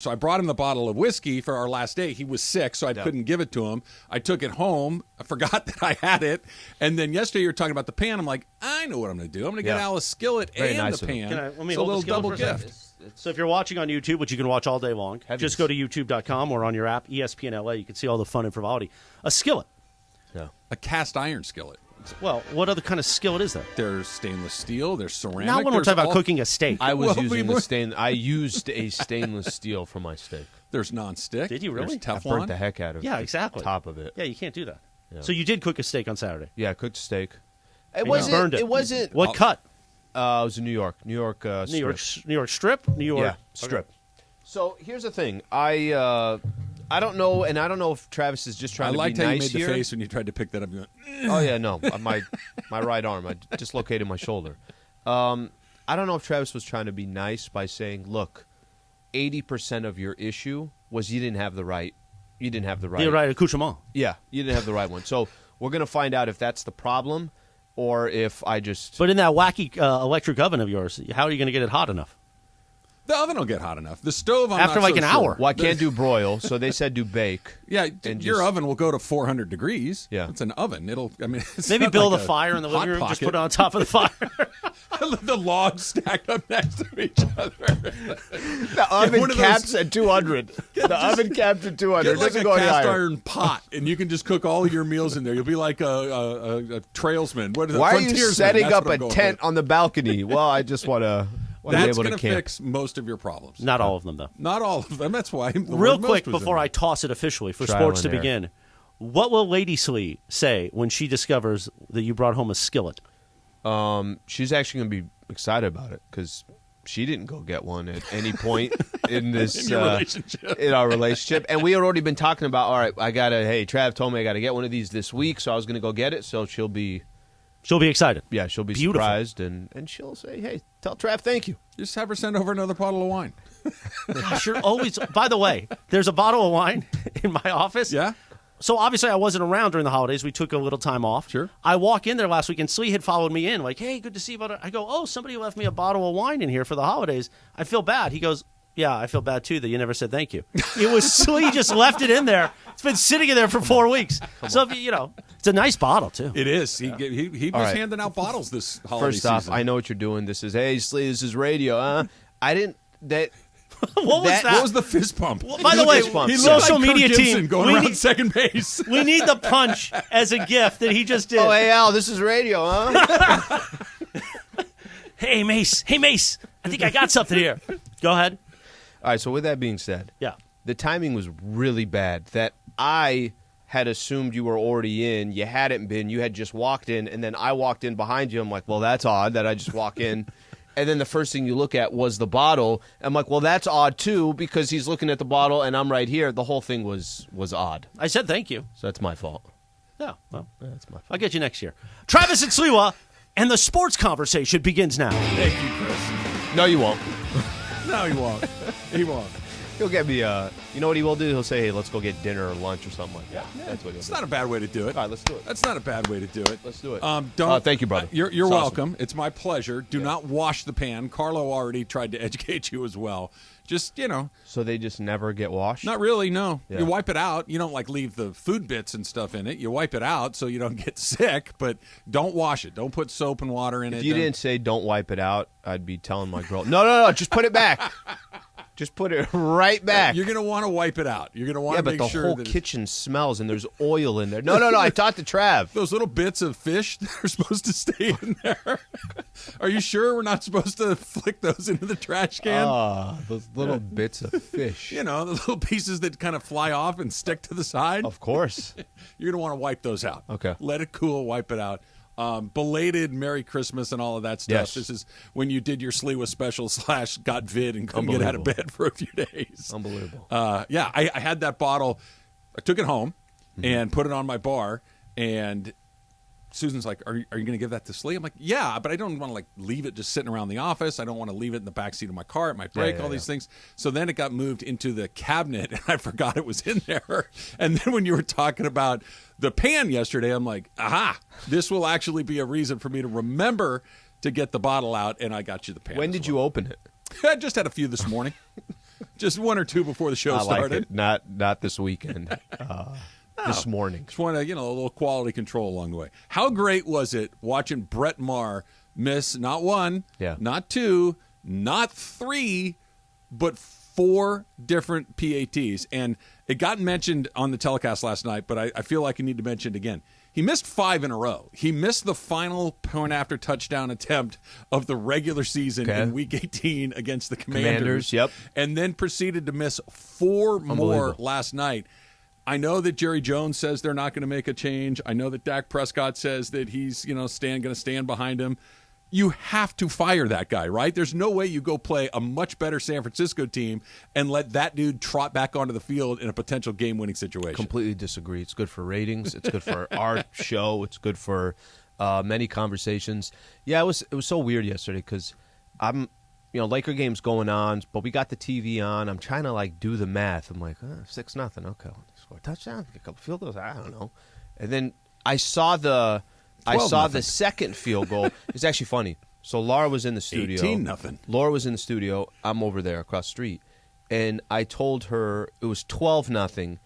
So I brought him the bottle of whiskey for our last date. He was sick, so I couldn't give it to him. I took it home. I forgot that I had it. And then yesterday you were talking about the pan. I'm like, I know what I'm going to do. I'm going to get Al a skillet and the pan. Let me it's a little double gift. So if you're watching on YouTube, which you can watch all day long, just go to youtube.com or on your app, ESPNLA. You can see all the fun and frivolity. A skillet. Yeah. A cast iron skillet. Well, what other kind of skillet is that? There's stainless steel. There's ceramic. Now when we're talking about cooking a steak. I used a stainless steel for my steak. There's nonstick. Did you really? There's Teflon. I burnt the heck out of exactly. the top of it. Yeah, you can't do that. Yeah. So you did cook a steak on Saturday? Yeah, I cooked a steak. It wasn't. What cut? It was in New York. New York strip? New York. Yeah, strip. Okay. So here's the thing. I don't know, and I don't know if Travis is just trying to be nice here. I liked how you made the face when you tried to pick that up. Oh, yeah, no. My right arm. I dislocated my shoulder. I don't know if Travis was trying to be nice by saying, look, 80% of your issue was you didn't have the right. The right accoutrement. Yeah, you didn't have the right one. So we're going to find out if that's the problem or if I just... But in that wacky electric oven of yours, how are you going to get it hot enough? The oven will get hot enough. The stove, I'm after not an so hour. Sure. Well, I can't do broil, so they said do bake. Yeah, your oven will go to 400 degrees. Yeah, it's an oven. It's maybe build like a fire in the living room, just put it on top of the fire. The logs stacked up next to each other. The oven caps at 200. The oven caps at 200. Get like a cast iron pot, and you can just cook all your meals in there. You'll be like a trailsman. Why are you setting up a tent on the balcony? Well, I just want to... That's going to fix most of your problems. Not all of them, though. Not all of them. That's why. Real quick, before I toss it officially for sports to begin, what will Lady Slee say when she discovers that you brought home a skillet? She's actually going to be excited about it because she didn't go get one at any point in this in our relationship. And we had already been talking about, all right, Trav told me I got to get one of these this week, so I was going to go get it. So she'll be excited. Yeah, she'll be surprised, and she'll say, hey, tell Trav thank you. Just have her send over another bottle of wine. Gosh, you're always... By the way, there's a bottle of wine in my office. Yeah? So obviously I wasn't around during the holidays. We took a little time off. Sure. I walk in there last week, and Slee had followed me in, like, hey, good to see you. I go, oh, somebody left me a bottle of wine in here for the holidays. I feel bad. He goes, yeah, I feel bad, too, that you never said thank you. It was Slee just left it in there. It's been sitting in there for 4 weeks. So, it's a nice bottle, too. It is. He was handing out bottles this holiday season. First off, I know what you're doing. This is, hey, Slee, this is radio. I didn't... What was that? What was the fist pump? Well, by the way, social media team, going around second base. We need the punch as a gift that he just did. Oh, hey, Al, this is radio, huh? Hey, Mace. I think I got something here. Go ahead. All right, so with that being said, the timing was really bad that I had assumed you were already in. You hadn't been. You had just walked in, and then I walked in behind you. I'm like, well, that's odd that I just walk in. And then the first thing you look at was the bottle. I'm like, well, that's odd, too, because he's looking at the bottle, and I'm right here. The whole thing was odd. I said thank you. So that's my fault. Yeah, well, that's my fault. I'll get you next year. Travis and Sliwa, and the sports conversation begins now. Thank you, Chris. No, you won't. No, he won't. He won't. He'll get me, you know what he will do? He'll say, hey, let's go get dinner or lunch or something like that. Yeah. That's what he'll do. It's not a bad way to do it. All right, let's do it. That's not a bad way to do it. Let's do it. Thank you, brother. You're welcome. Awesome. It's my pleasure. Do not wash the pan. Carlo already tried to educate you as well. Just, So they just never get washed? Not really, no. Yeah. You wipe it out. You don't, leave the food bits and stuff in it. You wipe it out so you don't get sick, but don't wash it. Don't put soap and water in it. If you didn't say don't wipe it out, I'd be telling my girl, no, just put it back. Just put it right back. You're going to want to wipe it out. You're going to want to make sure but the whole kitchen smells and there's oil in there. No, I talked to Trav. Those little bits of fish that are supposed to stay in there. Are you sure we're not supposed to flick those into the trash can? Those little bits of fish. The little pieces that kind of fly off and stick to the side. Of course. You're going to want to wipe those out. Okay. Let it cool, wipe it out. Belated Merry Christmas and all of that stuff. Yes. This is when you did your Sliwa special / got vid and couldn't get out of bed for a few days. Unbelievable. I had that bottle. I took it home and put it on my bar, and Susan's like, are you going to give that to Slee? I'm like, yeah, but I don't want to leave it just sitting around the office. I don't want to leave it in the backseat of my car. It might break, all these things. So then it got moved into the cabinet, and I forgot it was in there. And then when you were talking about the pan yesterday, I'm like, aha, this will actually be a reason for me to remember to get the bottle out, and I got you the pan. When did you open it? I just had a few this morning. Just one or two before the show I like started. it. Not this weekend. This morning. Just want to, a little quality control along the way. How great was it watching Brett Maher miss not one, not two, not three, but 4 different PATs? And it got mentioned on the telecast last night, but I feel like I need to mention it again. He missed 5 in a row. He missed the final point after touchdown attempt of the regular season in Week 18 against the Commanders. Yep. And then proceeded to miss 4 more last night. I know that Jerry Jones says they're not going to make a change. I know that Dak Prescott says that he's going to stand behind him. You have to fire that guy, right? There's no way you go play a much better San Francisco team and let that dude trot back onto the field in a potential game-winning situation. Completely disagree. It's good for ratings. It's good for our show. It's good for many conversations. Yeah, it was so weird yesterday because I'm, Laker game's going on, but we got the TV on. I'm trying to do the math. I'm like, 6-0. Okay, score a touchdown, get a couple field goals. I don't know. And then I saw the second field goal. It's actually funny. So Laura was in the studio. 18-0. Laura was in the studio. I'm over there across the street. And I told her it was 12-0.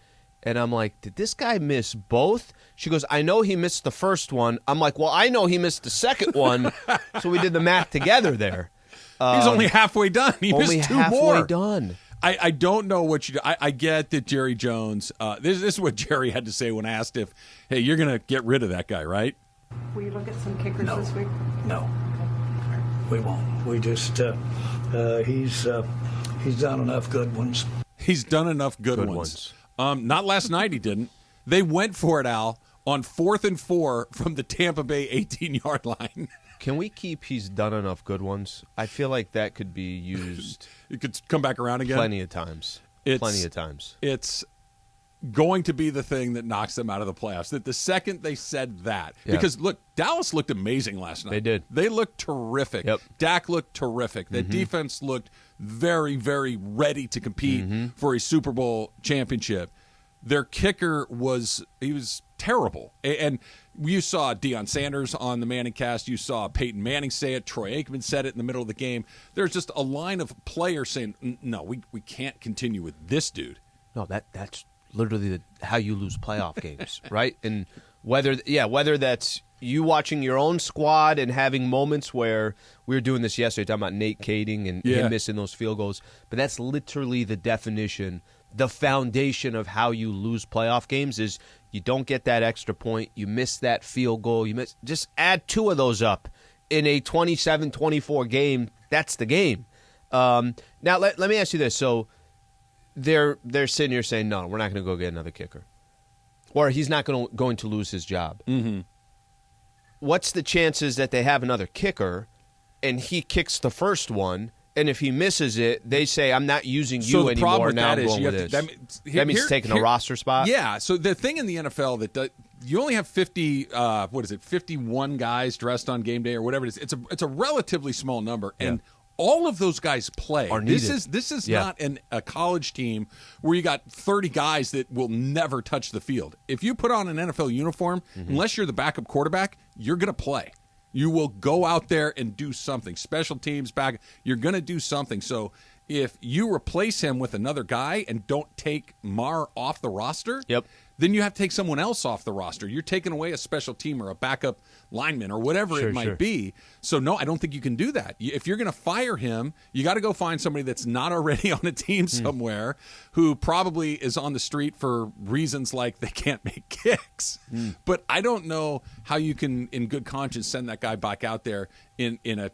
And I'm like, did this guy miss both? She goes, I know he missed the first one. I'm like, well, I know he missed the second one. So we did the math together there. He's only halfway done. He only missed 2 halfway more. done. I don't know what you do. I get that Jerry Jones, this is what Jerry had to say when asked if, hey, you're going to get rid of that guy, right? Will you look at some kickers this week? No, we won't. We just he's done enough good ones. He's done enough good ones. Not last night. He didn't. They went for it, Al, on 4th and 4 from the Tampa Bay 18-yard line. Can we keep he's done enough good ones? I feel like that could be used. It could come back around again. Plenty of times. It's going to be the thing that knocks them out of the playoffs. That the second they said that, because look, Dallas looked amazing last night. They did. They looked terrific. Yep. Dak looked terrific. The defense looked very, very ready to compete for a Super Bowl championship. Their kicker was terrible. And you saw Deion Sanders on the Manning cast. You saw Peyton Manning say it. Troy Aikman said it in the middle of the game. There's just a line of players saying, no, we can't continue with this dude. No, that's literally how you lose playoff games, right? And whether that's you watching your own squad and having moments where we were doing this yesterday, talking about Nate Kading and him missing those field goals, but that's literally the definition, the foundation of how you lose playoff games is you don't get that extra point, you miss that field goal, just add 2 of those up in a 27-24 game. That's the game. Now let me ask you this: so they're sitting here saying, no, we're not going to go get another kicker, or he's not going to lose his job. Mm-hmm. What's the chances that they have another kicker and he kicks the first one? And if he misses it, they say, I'm not using you anymore. Now I'm going with this. That means taking a roster spot? Yeah. So the thing in the NFL that you only have 51 guys dressed on game day or whatever it is. It's a relatively small number. And all of those guys play. This is not a college team where you got 30 guys that will never touch the field. If you put on an NFL uniform, unless you're the backup quarterback, you're going to play. You will go out there and do something. Special teams back. You're going to do something. So if you replace him with another guy and don't take Maher off the roster, then you have to take someone else off the roster. You're taking away a special team or a backup lineman or whatever it might be. So, no, I don't think you can do that. If you're going to fire him, you got to go find somebody that's not already on a team somewhere who probably is on the street for reasons like they can't make kicks. But I don't know how you can, in good conscience, send that guy back out there in a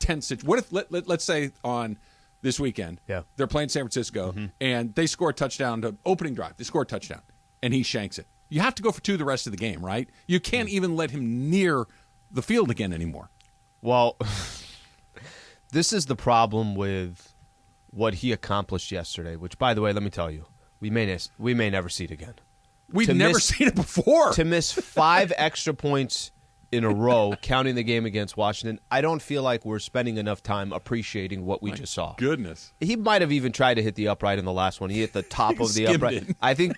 tense situation. What if, let's say on this weekend, they're playing San Francisco, and they score a touchdown to opening drive. They score a touchdown. And he shanks it. You have to go for 2 the rest of the game, right? You can't even let him near the field again anymore. Well, this is the problem with what he accomplished yesterday, which, by the way, let me tell you, we may never see it again. We've never seen it before. To miss 5 extra points in a row, counting the game against Washington, I don't feel like we're spending enough time appreciating what we just saw. Goodness. He might have even tried to hit the upright in the last one. He hit the top of the upright. I think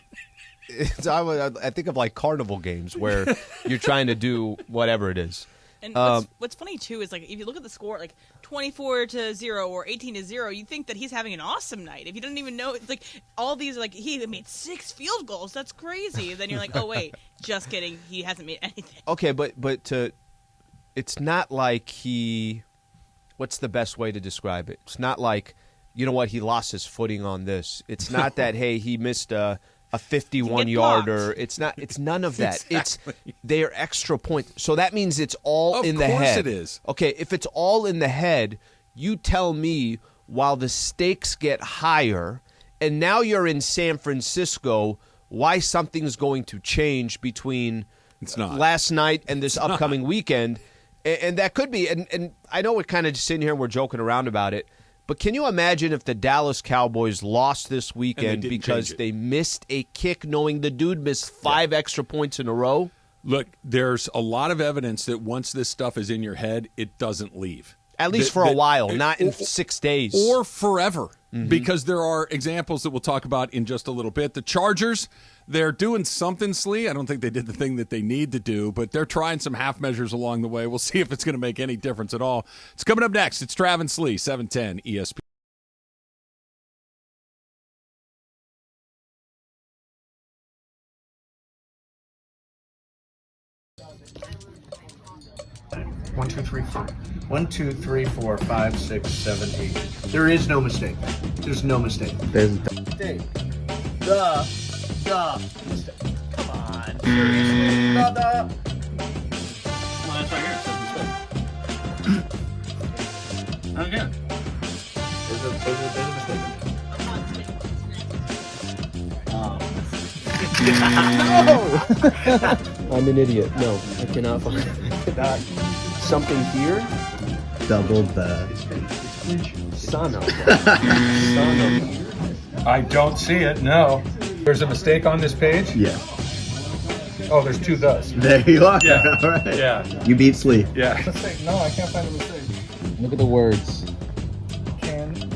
I think of like carnival games where you're trying to do whatever it is. And what's funny too is, like, if you look at the score, like 24-0 or 18-0, you think that he's having an awesome night. If you don't even know, it's like all these, like, he made 6 field goals. That's crazy. Then you're like, oh wait, just kidding. He hasn't made anything. Okay, but it's not like he. What's the best way to describe it? It's not like, you know what, he lost his footing on this. It's not that, hey, he missed a 51-yarder. It's not. It's none of that. Exactly. It's their extra point. So that means it's all in the head. Of course it is. Okay, if it's all in the head, you tell me while the stakes get higher, and now you're in San Francisco, why something's going to change between last night and this upcoming weekend. And that could be, and I know we're kind of just sitting here and we're joking around about it, but can you imagine if the Dallas Cowboys lost this weekend because they missed a kick knowing the dude missed 5 extra points in a row? Look, there's a lot of evidence that once this stuff is in your head, it doesn't leave. At least for a while, not in 6 days. Or forever, because there are examples that we'll talk about in just a little bit. The Chargers, they're doing something, Slee. I don't think they did the thing that they need to do, but they're trying some half measures along the way. We'll see if it's going to make any difference at all. It's coming up next. It's Trav and Slee, 710 ESPN. One, two, three, four. 1, 2, 3, 4, 5, 6, 7, 8. There is no mistake. There's no mistake. There's mistake. The mistake. Come on. Seriously. Well, that's right here. It says mistake. Again. There's a mistake. No! I'm an idiot. No, I cannot find that. Something here? Double the son of I don't see it, no. There's a mistake on this page? Yeah. Oh, there's 2 thus. There you are. Yeah. All right. Yeah. You beat Slee. Yeah. Mistake. No, I can't find a mistake. Look at the words. Can you?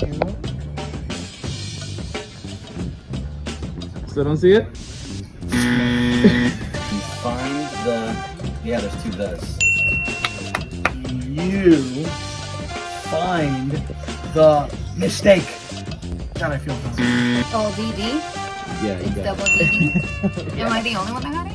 Still don't see it? You find the... Yeah, there's 2 thus. You find the mistake. God, I feel dumb. Oh, DD? Yeah, you It's got double DD? Am I the only one that got it?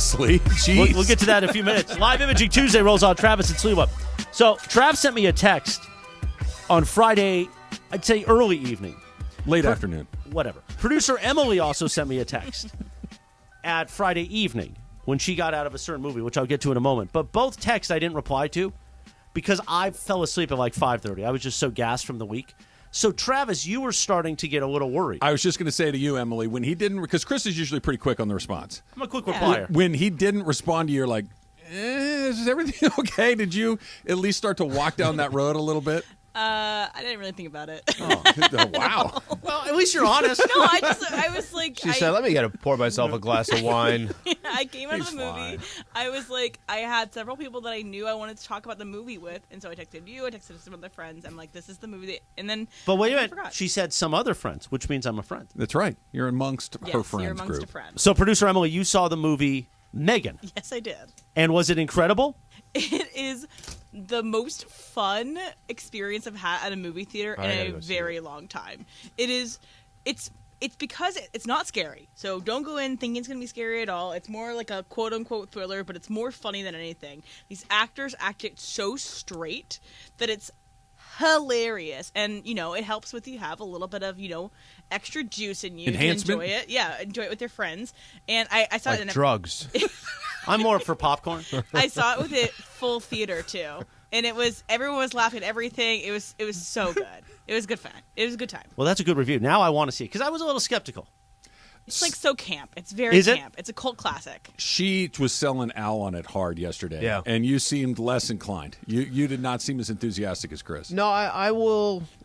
Slee. Jeez. We'll get to that in a few minutes. Live Imaging Tuesday rolls on Travis and Sliwa. So Trav sent me a text on Friday, I'd say early evening. Late afternoon. Whatever. Producer Emily also sent me a text at Friday evening when she got out of a certain movie, which I'll get to in a moment. But both texts I didn't reply to because I fell asleep at like 5:30. I was just so gassed from the week. So, Travis, you were starting to get a little worried. I was just going to say to you, Emily, when he didn't, because Chris is usually pretty quick on the response. I'm a quick replier. When he didn't respond to you, you're like, is everything okay? Did you at least start to walk down that road a little bit? I didn't really think about it. Oh, wow. Well, at least you're honest. No, I was like... She said, let me pour myself a glass of wine. Yeah, I came out of the movie. Fine. I was like, I had several people that I knew I wanted to talk about the movie with, and so I texted you, I texted some other friends. I'm like, this is the movie that... And then... But wait a I minute. forgot. She said some other friends, which means I'm a friend. That's right. You're amongst her friends you're amongst group. a friend. So, producer Emily, you saw the movie Megan. Yes, I did. And was it incredible? It is the most fun experience I've had at a movie theater in a very long time. It's because it's not scary. So don't go in thinking it's going to be scary at all. It's more like a quote-unquote thriller, but it's more funny than anything. These actors act it so straight that it's hilarious. And, it helps with you have a little bit of, extra juice in you Enhancement? to enjoy it. Yeah, enjoy it with your friends. And I saw Like it in drugs. I'm more for popcorn. I saw it with it full theater too, and everyone was laughing at everything. It was so good. It was good fun. It was a good time. Well, that's a good review. Now I want to see it because I was a little skeptical. It's like so camp. It's very camp. It's a cult classic. She was selling Al on it hard yesterday. Yeah. And you seemed less inclined. You did not seem as enthusiastic as Chris. No,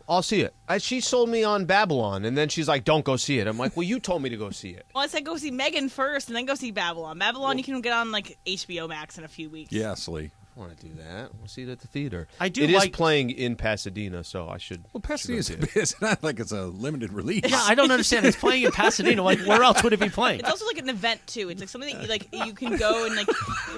I'll see it. She sold me on Babylon, and then she's like, don't go see it. I'm like, well, you told me to go see it. Well, I said go see Megan first, and then go see Babylon. Babylon, you can get on like HBO Max in a few weeks. Yeah, Slee. I want to do that. We'll see it at the theater. It is playing in Pasadena, so I should. Well, Pasadena it's not like it's a limited release. Yeah, I don't understand. It's playing in Pasadena. Like, where else would it be playing? It's also like an event too. It's like something that you can go and like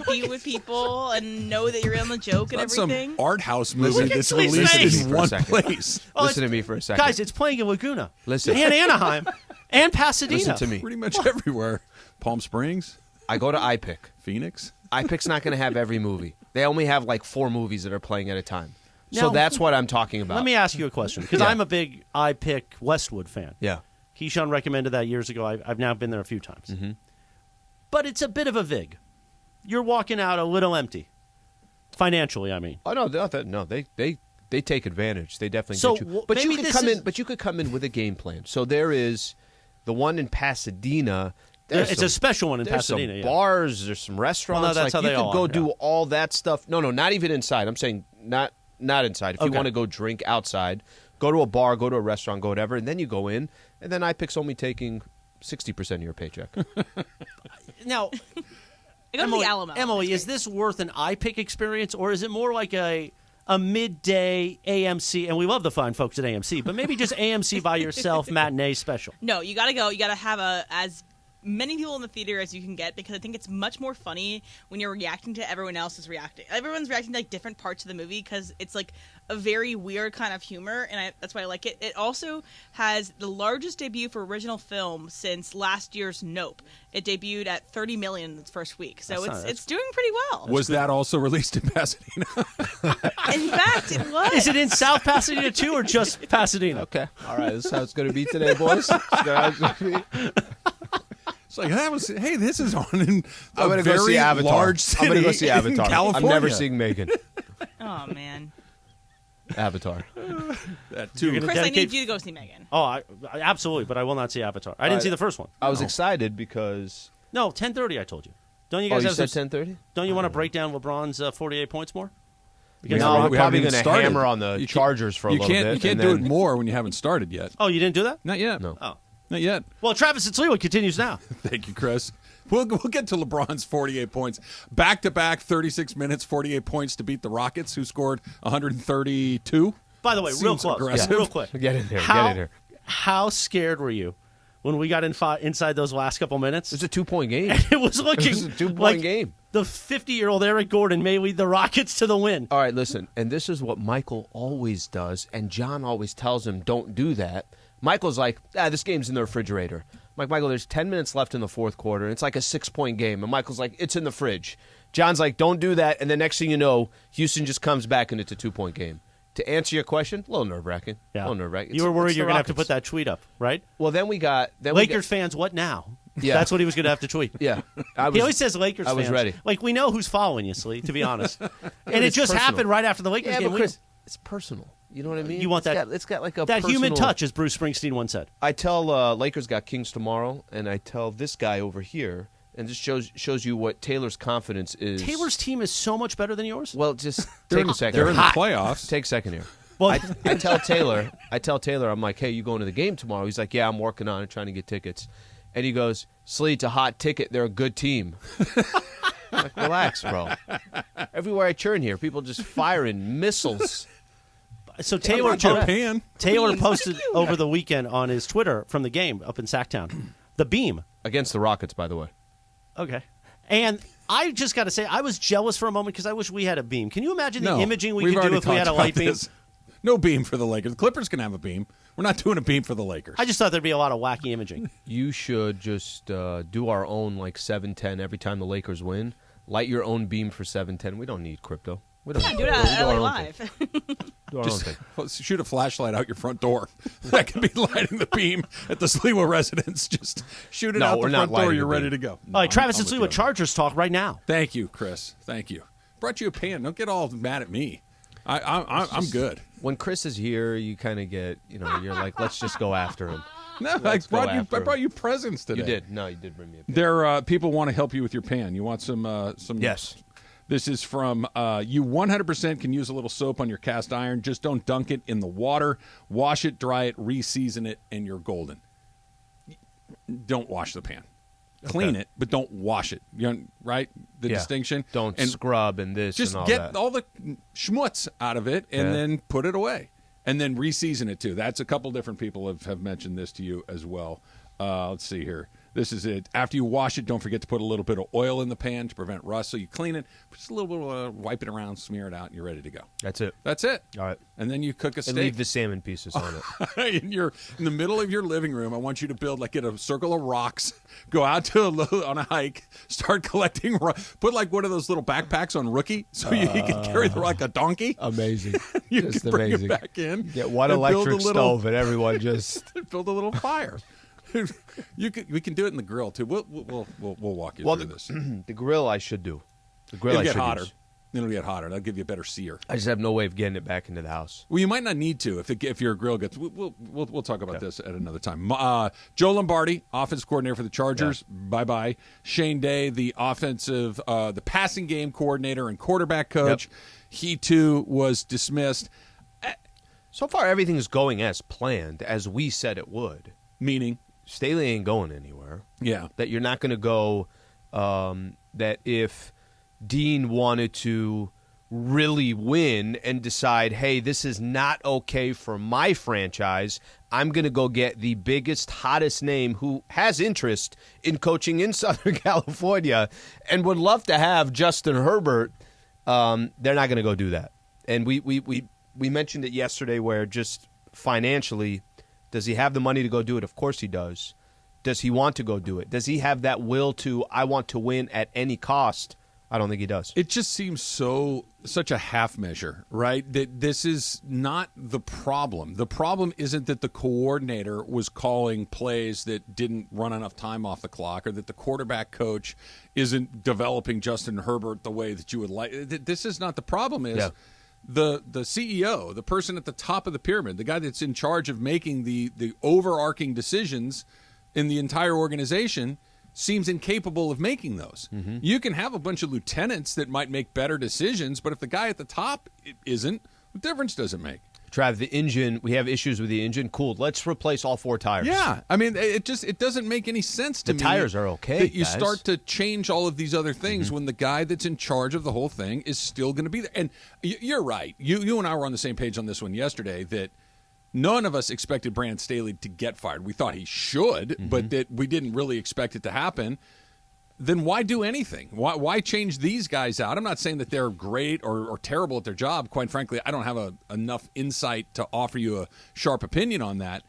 be with people and know that you're in the joke and That's everything. some art house movie that's Slee's released face. in one place. Listen to me for a second. Guys, it's playing in Laguna. Listen. And Anaheim. And Pasadena. Listen to me. Pretty much everywhere. Palm Springs, I go to iPick. Phoenix. iPick's not going to have every movie. They only have like 4 movies that are playing at a time. So Now, that's what I'm talking about. Let me ask you a question, because I'm a big iPick Westwood fan. Yeah. Keyshawn recommended that years ago. I've now been there a few times. Mm-hmm. But it's a bit of a vig. You're walking out a little empty. Financially, I mean. Oh, no, they take advantage. They definitely So, get you. But you maybe could this come is- in. But you could come in with a game plan. So there is the one in Pasadena. It's a special one in There's Pasadena. some yeah. bars. There's some restaurants. Well, no, that's like, how you they could all go are, do yeah. all that stuff. No, not even inside. I'm saying not inside. If you Okay. want to go drink outside, go to a bar, go to a restaurant, go whatever, and then you go in, and then iPick's only taking 60% of your paycheck. Now, I go to the Alamo. Emily, is this worth an iPick experience, or is it more like a midday AMC? And we love the fine folks at AMC, but maybe just AMC by yourself matinee special. No, you gotta go. You gotta have as many people in the theater as you can get, because I think it's much more funny when you're reacting to everyone else is reacting. Everyone's reacting to like different parts of the movie because it's like a very weird kind of humor, and that's why I like it. It also has the largest debut for original film since last year's Nope. It debuted at 30 million in its first week, so it's doing pretty well. Was that also released in Pasadena? In fact, it was. Is it in South Pasadena too, or just Pasadena? Okay. All right. This is how it's going to be today, boys. It's like hey, this is on in a I'm going to very go see Avatar. large city I'm going to go see in Avatar. California. I'm never seeing Megan. Oh man, Avatar. That too. Chris, I need you to go see Megan. Oh, I absolutely, but I will not see Avatar. I didn't see the first one. I was excited because. No, 10:30. I told you. Don't you guys you have said some- 10:30? Don't you want to break down LeBron's 48 points more? No, haven't- we're probably even going to started. hammer on the You Chargers for a you little can't, bit. You can't and do then- it more when you haven't started yet. Oh, you didn't do that? Not yet. No. Oh. Not yet. Well, Travis and Sliwa continues now. Thank you, Chris. We'll get to LeBron's 48 points. Back-to-back 36 minutes, 48 points to beat the Rockets, who scored 132. By the way, real Seems close. aggressive. Yeah, real quick. Get in there. How, Get in there. How scared were you when we got inside those last couple minutes? It's a 2-point game. It was looking It was a 2-point like game. The 50-year-old Eric Gordon may lead the Rockets to the win. All right, listen, and this is what Michael always does, and John always tells him, don't do that. Michael's like, this game's in the refrigerator. I'm like, Michael, there's 10 minutes left in the fourth quarter. It's like a 6-point game. And Michael's like, it's in the fridge. John's like, don't do that. And the next thing you know, Houston just comes back and it's a 2-point game. To answer your question, a little nerve-wracking. Yeah. A little nerve-wracking. You were worried you were going to have to Rockets. put that tweet up, right? Well, then we got... Lakers fans, what now? Yeah. That's what he was going to have to tweet. Yeah. He always says Lakers fans. I was ready. Like, we know who's following you, Slee, to be honest. And it it's just personal. happened right after the Lakers Yeah, game. but Chris, it's personal. You know what I mean? You want that? It's got like a that human personal- touch, as Bruce Springsteen once said. I tell Lakers got Kings tomorrow, and I tell this guy over here, and this shows you what Taylor's confidence is. Taylor's team is so much better than yours. Well, just take a second. They're in the playoffs. Take a second here. Well, I tell Taylor, I'm like, hey, you going to the game tomorrow? He's like, yeah, I'm working on it, trying to get tickets. And he goes, Slee, it's a hot ticket. They're a good team. I'm like, relax, bro. Everywhere I turn here, people just firing missiles. So Taylor posted over the weekend on his Twitter from the game up in Sacktown, the beam. Against the Rockets, by the way. Okay. And I just got to say, I was jealous for a moment because I wish we had a beam. Can you imagine the imaging we could do if we had a light beam? No beam for the Lakers. The Clippers can have a beam. We're not doing a beam for the Lakers. I just thought there'd be a lot of wacky imaging. You should just do our own, like, 710 every time the Lakers win. Light your own beam for 710. We don't need crypto. We don't do it at LA Live. Do our own thing. Shoot a flashlight out your front door. That could be lighting the beam at the Sliwa residence. Just shoot it out the front door. You're ready to go. All right, Travis and Sliwa Chargers talk right now. Thank you, Chris. Thank you. Brought you a pan. Don't get all mad at me. I'm good. When Chris is here, you kind of get, you're like, let's just go after him. No, I brought you presents today. You did. No, you did bring me a pan. There, people want to help you with your pan. You want some? Yes. This is from you 100% can use a little soap on your cast iron. Just don't dunk it in the water. Wash it, dry it, re-season it, and you're golden. Don't wash the pan. Clean it, but don't wash it. Right? The distinction. Don't scrub and this just and all get that. all the schmutz out of it and then put it away. And then re-season it, too. That's a couple different people have mentioned this to you as well. Let's see here. This is it. After you wash it, don't forget to put a little bit of oil in the pan to prevent rust. So you clean it, just a little bit of wipe it around, smear it out, and you're ready to go. That's it. That's it. All right. And then you cook a steak. And leave the salmon pieces on it. in the middle of your living room, I want you to get a circle of rocks, go out on a hike, start collecting put like one of those little backpacks on Rookie so you can carry like a donkey. Amazing. You Just can bring amazing. it back in. Get one and build electric stove and everyone just build a little fire. We can do it in the grill too. We'll walk you through this. The grill I should do. The grill It'll I get should hotter. use. It'll get hotter. That'll give you a better sear. I just have no way of getting it back into the house. Well, you might not need to if your grill gets. We'll talk about this at another time. Joe Lombardi, offense coordinator for the Chargers. Yeah. Bye. Shane Day, the the passing game coordinator and quarterback coach. Yep. He too was dismissed. So far, everything is going as planned, as we said it would. Meaning, Staley ain't going anywhere. Yeah, that you're not going to go. That if Dean wanted to really win and decide, hey, this is not okay for my franchise, I'm going to go get the biggest, hottest name who has interest in coaching in Southern California and would love to have Justin Herbert. They're not going to go do that. And we mentioned it yesterday where just financially, does he have the money to go do it? Of course he does. Does he want to go do it? Does he have that will to, I want to win at any cost? I don't think he does. It just seems such a half measure, right? That this is not the problem. The problem isn't that the coordinator was calling plays that didn't run enough time off the clock, or that the quarterback coach isn't developing Justin Herbert the way that you would like. This is not the problem. The CEO, the person at the top of the pyramid, the guy that's in charge of making the overarching decisions in the entire organization, seems incapable of making those. Mm-hmm. You can have a bunch of lieutenants that might make better decisions, but if the guy at the top isn't, what difference does it make? Trav, the engine, we have issues with the engine. Cool, let's replace all 4 tires. Yeah, I mean, it doesn't make any sense to me. The tires are okay, that you guys. start to change all of these other things when the guy that's in charge of the whole thing is still going to be there. And you're right. You and I were on the same page on this one yesterday, that none of us expected Brandon Staley to get fired. We thought he should, but that we didn't really expect it to happen. Then why do anything? Why change these guys out? I'm not saying that they're great or terrible at their job. Quite frankly, I don't have enough insight to offer you a sharp opinion on that.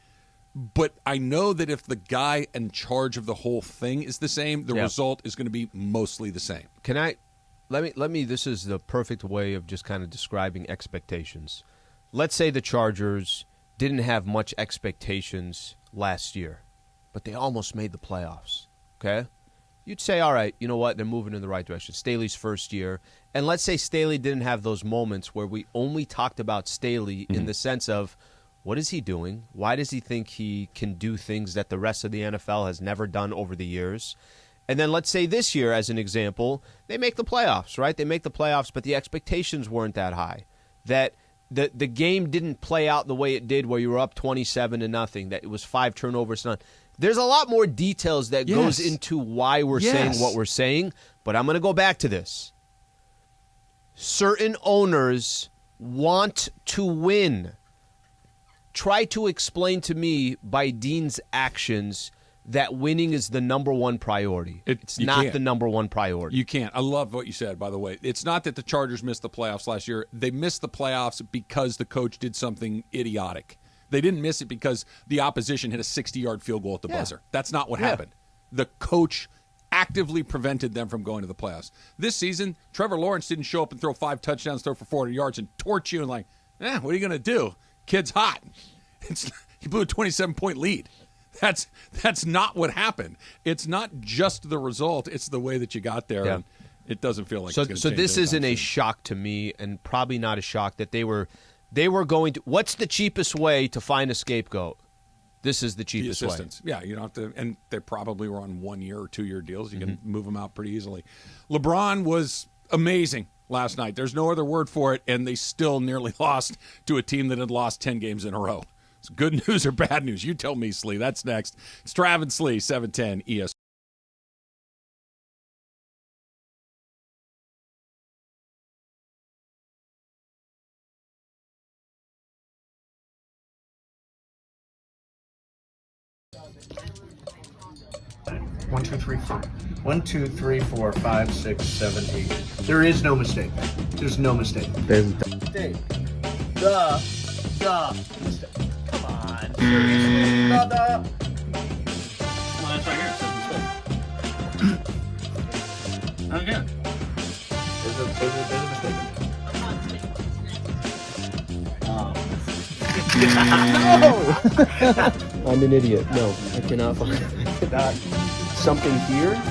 But I know that if the guy in charge of the whole thing is the same, the result is going to be mostly the same. Let me this is the perfect way of just kind of describing expectations. Let's say the Chargers didn't have much expectations last year, but they almost made the playoffs, okay? You'd say, all right, you know what? They're moving in the right direction. Staley's first year. And let's say Staley didn't have those moments where we only talked about Staley in the sense of, what is he doing? Why does he think he can do things that the rest of the NFL has never done over the years? And then let's say this year, as an example, they make the playoffs, right? They make the playoffs, but the expectations weren't that high. That the game didn't play out the way it did where you were up 27-0, that it was 5 turnovers. There's a lot more details that goes into why we're saying what we're saying, but I'm going to go back to this. Certain owners want to win. Try to explain to me by Dean's actions that winning is the number one priority. It's not the number one priority. You can't. I love what you said, by the way. It's not that the Chargers missed the playoffs last year. They missed the playoffs because the coach did something idiotic. They didn't miss it because the opposition hit a 60-yard field goal at the buzzer. That's not what happened. The coach actively prevented them from going to the playoffs. This season, Trevor Lawrence didn't show up and throw 5 touchdowns, throw for 400 yards, and torch you and what are you going to do? Kid's hot. He blew a 27-point lead. That's not what happened. It's not just the result; it's the way that you got there. And it doesn't feel like it's so. This isn't a shock to me, and probably not a shock that they were going to. What's the cheapest way to find a scapegoat? This is the cheapest way. Yeah, you don't have to. And they probably were on 1-year or 2-year deals. You can move them out pretty easily. LeBron was amazing last night. There's no other word for it, and they still nearly lost to a team that had lost 10 games in a row. It's good news or bad news? You tell me, Slee. That's next. It's Trav and Slee, 710 ESPN. One, two, three, four. 1, 2, 3, 4, 5, 6, 7, 8. There is no mistake. There's no mistake. There's mistake. Mistake. Come on. Seriously, brother. Well, that's right here. It says mistake. Again. There's a mistake. No! I'm an idiot. No, I cannot find something here.